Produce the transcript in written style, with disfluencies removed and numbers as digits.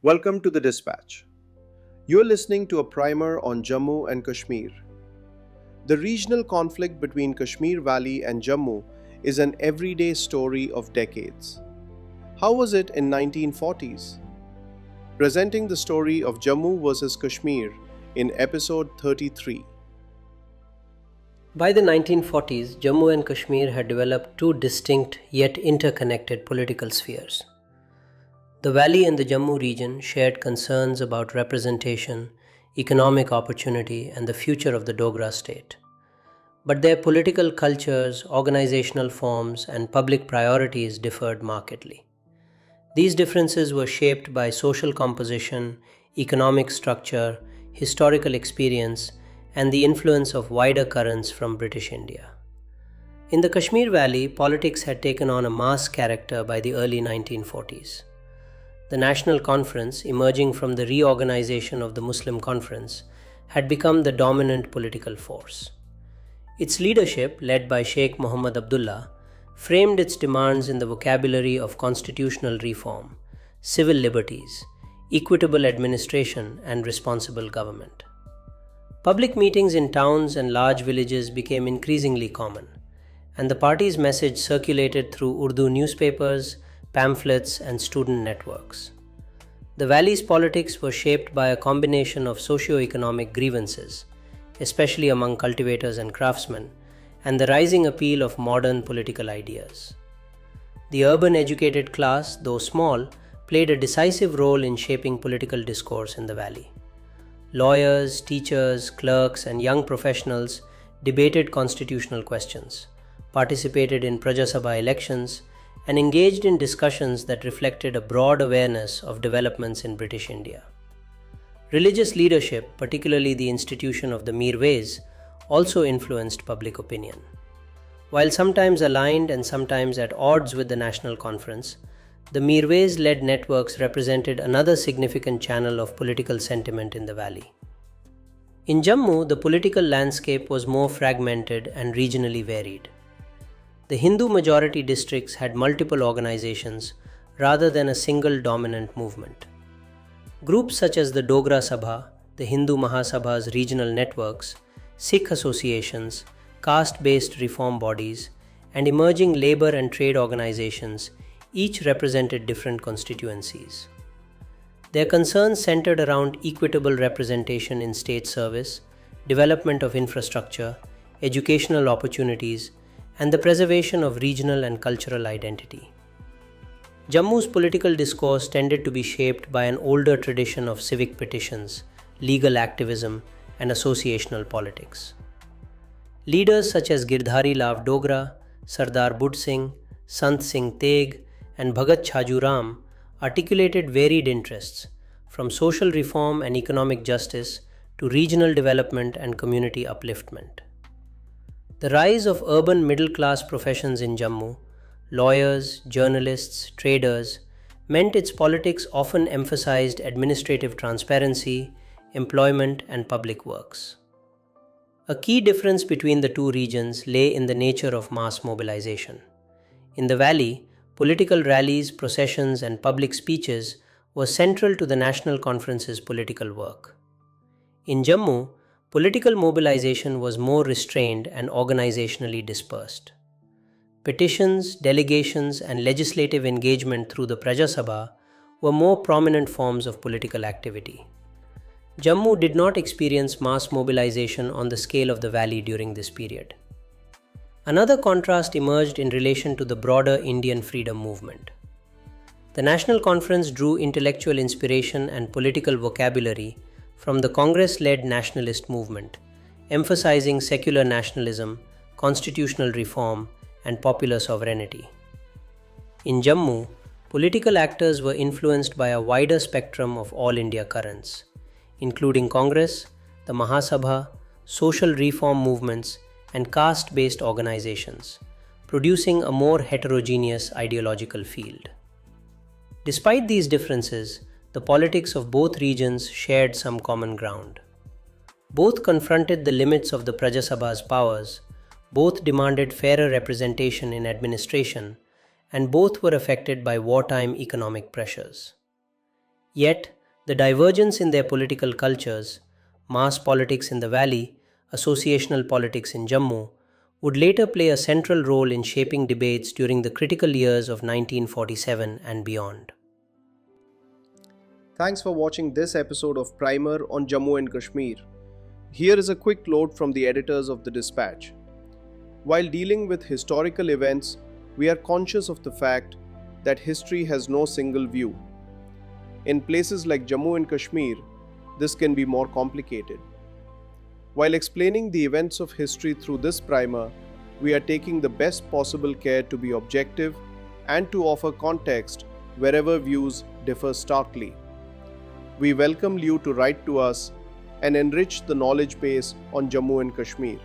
Welcome to the Dispatch. You're listening to a primer on Jammu and Kashmir. The regional conflict between Kashmir Valley and Jammu is an everyday story of decades. How was it in 1940s? Presenting the story of Jammu versus Kashmir in episode 33. By the 1940s, Jammu and Kashmir had developed two distinct yet interconnected political spheres. The valley and the Jammu region shared concerns about representation, economic opportunity, and the future of the Dogra state. But their political cultures, organizational forms, and public priorities differed markedly. These differences were shaped by social composition, economic structure, historical experience, and the influence of wider currents from British India. In the Kashmir Valley, politics had taken on a mass character by the early 1940s. The National Conference, emerging from the reorganization of the Muslim Conference, had become the dominant political force. Its leadership, led by Sheikh Muhammad Abdullah, framed its demands in the vocabulary of constitutional reform, civil liberties, equitable administration, and responsible government. Public meetings in towns and large villages became increasingly common, and the party's message circulated through Urdu newspapers, pamphlets, and student networks. The valley's politics were shaped by a combination of socio-economic grievances, especially among cultivators and craftsmen, and the rising appeal of modern political ideas. The urban educated class, though small, played a decisive role in shaping political discourse in the valley. Lawyers, teachers, clerks, and young professionals debated constitutional questions, participated in Praja Sabha elections, and engaged in discussions that reflected a broad awareness of developments in British India. Religious leadership, particularly the institution of the Mirwais, also influenced public opinion. While sometimes aligned and sometimes at odds with the National Conference, the Mirwais-led networks represented another significant channel of political sentiment in the valley. In Jammu, the political landscape was more fragmented and regionally varied. The Hindu-majority districts had multiple organizations rather than a single dominant movement. Groups such as the Dogra Sabha, the Hindu Mahasabha's regional networks, Sikh associations, caste-based reform bodies, and emerging labor and trade organizations each represented different constituencies. Their concerns centered around equitable representation in state service, development of infrastructure, educational opportunities, and the preservation of regional and cultural identity. Jammu's political discourse tended to be shaped by an older tradition of civic petitions, legal activism, and associational politics. Leaders such as Girdhari Lav Dogra, Sardar Bud Singh, Sant Singh Teg, and Bhagat Chhaju Ram articulated varied interests, from social reform and economic justice to regional development and community upliftment. The rise of urban middle-class professions in Jammu, lawyers, journalists, traders, meant its politics often emphasized administrative transparency, employment, and public works. A key difference between the two regions lay in the nature of mass mobilization. In the valley, political rallies, processions, and public speeches were central to the National Conference's political work. In Jammu, political mobilization was more restrained and organizationally dispersed. Petitions, delegations, and legislative engagement through the Praja Sabha were more prominent forms of political activity. Jammu did not experience mass mobilization on the scale of the valley during this period. Another contrast emerged in relation to the broader Indian freedom movement. The National Conference drew intellectual inspiration and political vocabulary from the Congress-led nationalist movement, emphasizing secular nationalism, constitutional reform, and popular sovereignty. In Jammu, political actors were influenced by a wider spectrum of all India currents, including Congress, the Mahasabha, social reform movements, and caste-based organizations, producing a more heterogeneous ideological field. Despite these differences, the politics of both regions shared some common ground. Both confronted the limits of the Praja Sabha's powers, both demanded fairer representation in administration, and both were affected by wartime economic pressures. Yet, the divergence in their political cultures, mass politics in the valley, associational politics in Jammu, would later play a central role in shaping debates during the critical years of 1947 and beyond. Thanks for watching this episode of Primer on Jammu and Kashmir. Here is a quick note from the editors of the Dispatch. While dealing with historical events, we are conscious of the fact that history has no single view. In places like Jammu and Kashmir, this can be more complicated. While explaining the events of history through this primer, we are taking the best possible care to be objective and to offer context wherever views differ starkly. We welcome you to write to us and enrich the knowledge base on Jammu and Kashmir.